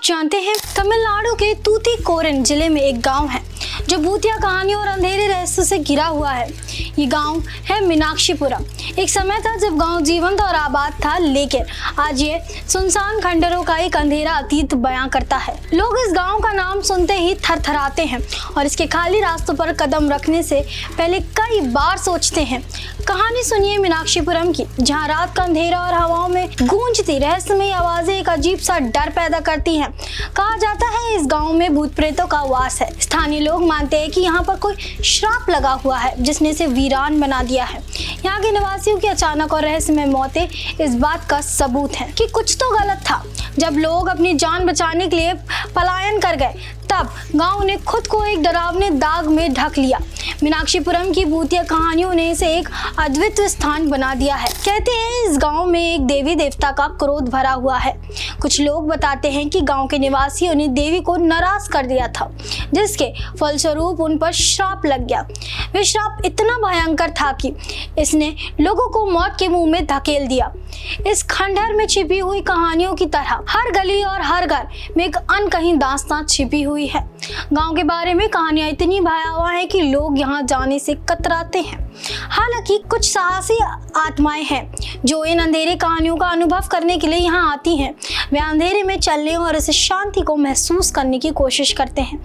जानते हैं, तमिलनाडु के तूतीकोरिन जिले में एक गांव है जो भूतिया कहानियों और अंधेरे रहस्य से घिरा हुआ है। ये गांव है मीनाक्षीपुरम। एक समय था जब गांव जीवंत और आबाद था, लेकिन आज ये सुनसान खंडरों का एक अंधेरा अतीत बयां करता है। लोग इस गांव का नाम सुनते ही थरथराते हैं और इसके खाली रास्तों पर कदम रखने से पहले कई बार सोचते हैं। कहानी सुनिए मीनाक्षीपुरम की, जहां रात का अंधेरा और हवाओं में गूंजती रहस्यमयी आवाजें एक अजीब सा डर पैदा करती हैं। कहा जाता है इस गांव में भूत प्रेतों का वास है। स्थानीय लोग मानते हैं कि यहाँ पर कोई श्राप लगा हुआ है जिसने इसे वीरान बना दिया है। यहाँ के निवासियों की अचानक और रहस्यमय मौतें इस बात का सबूत है कि कुछ तो गलत था। जब लोग अपनी जान बचाने के लिए पलायन कर गए, तब गांव ने खुद को एक डरावने दाग में ढक लिया। मीनाक्षीपुरम की भूतिया कहानियों ने इसे एक अद्वितीय स्थान बना दिया है। कहते हैं इस गांव में एक देवी देवता का क्रोध भरा हुआ है। कुछ लोग बताते हैं कि गांव के निवासियों ने देवी को नाराज कर दिया था, जिसके फलस्वरूप उन पर श्राप लग गया। वह श्राप इतना भयंकर था कि इसने लोगों को मौत के मुंह में धकेल दिया। इस खंडहर में छिपी हुई कहानियों की तरह हर गली और हर घर में एक अनकही दास्तां छिपी हुई है। गांव के बारे में कहानियां इतनी भयावह हैं कि लोग यहां जाने से कतराते हैं। हालांकि कुछ साहसी आत्माएं हैं जो इन अंधेरे कहानियों का अनुभव करने के लिए यहाँ आती हैं। वे अंधेरे में चलने और इस शांति को महसूस करने की कोशिश करते हैं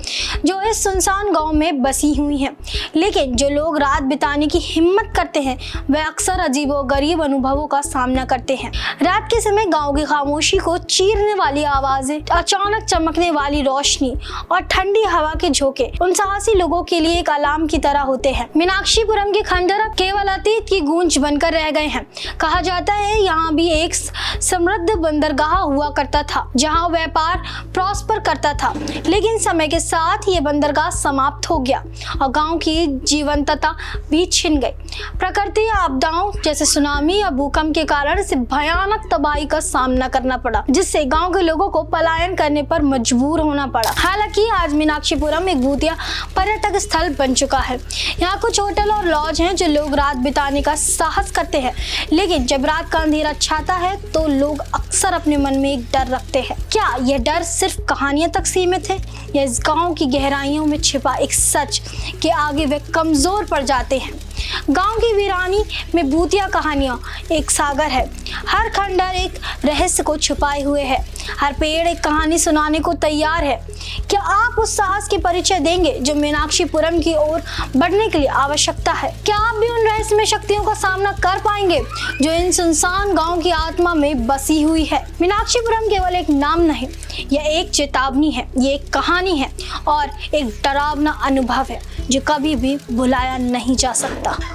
जो इस सुनसान गांव में बसी हुई हैं। लेकिन जो लोग रात बिताने की हिम्मत करते हैं वे अक्सर अजीबोगरीब अनुभवों का सामना करते हैं। रात के समय गांव की खामोशी को चीरने वाली आवाजें, अचानक चमकने वाली रोशनी और ठंडी हवा के झोंके उन साहसी लोगों के लिए एक अलार्म की तरह होते हैं। मीनाक्षीपुरम के खंडहर अब केवल अतीत की गूंज बनकर रह गए हैं। कहा जाता है यहाँ भी एक समृद्ध बंदरगाह हुआ करता था जहाँ व्यापार प्रॉस्पर करता था, लेकिन समय के साथ ये बंदरगाह समाप्त हो गया और गांव की जीवंतता भी छिन गई। प्रकृति आपदाओं जैसे सुनामी या भूकंप के कारण इसे भयानक तबाही का सामना करना पड़ा, जिससे गांव के लोगों को पलायन करने पर मजबूर होना पड़ा। हालांकि आज मीनाक्षीपुरम एक भूतिया पर्यटक स्थल बन चुका है। यहाँ कुछ होटल और लॉज हैं जो लोग रात बिताने का साहस करते हैं, लेकिन जब रात का अंधेरा छाता है तो लोग अक्सर अपने मन में एक डर रखते हैं। क्या यह डर सिर्फ कहानियां तक सीमित है या इस गांव की गहराइयों में छिपा एक सच के आगे वे कमजोर पड़ जाते हैं? गांव की वीरानी में भूतिया कहानियां एक सागर है। हर खंडहर एक रहस्य को छुपाए हुए है, हर पेड़ एक कहानी सुनाने को तैयार है। क्या आप उस साहस की परिचय देंगे जो मीनाक्षीपुरम की ओर बढ़ने के लिए आवश्यकता है? क्या आप भी उन रहस्यमय शक्तियों का सामना कर पाएंगे जो इन सुनसान गांव की आत्मा में बसी हुई है? मीनाक्षीपुरम केवल एक नाम नहीं, यह एक चेतावनी है, ये एक कहानी है और एक डरावना अनुभव है जो कभी भी भुलाया नहीं जा सकता।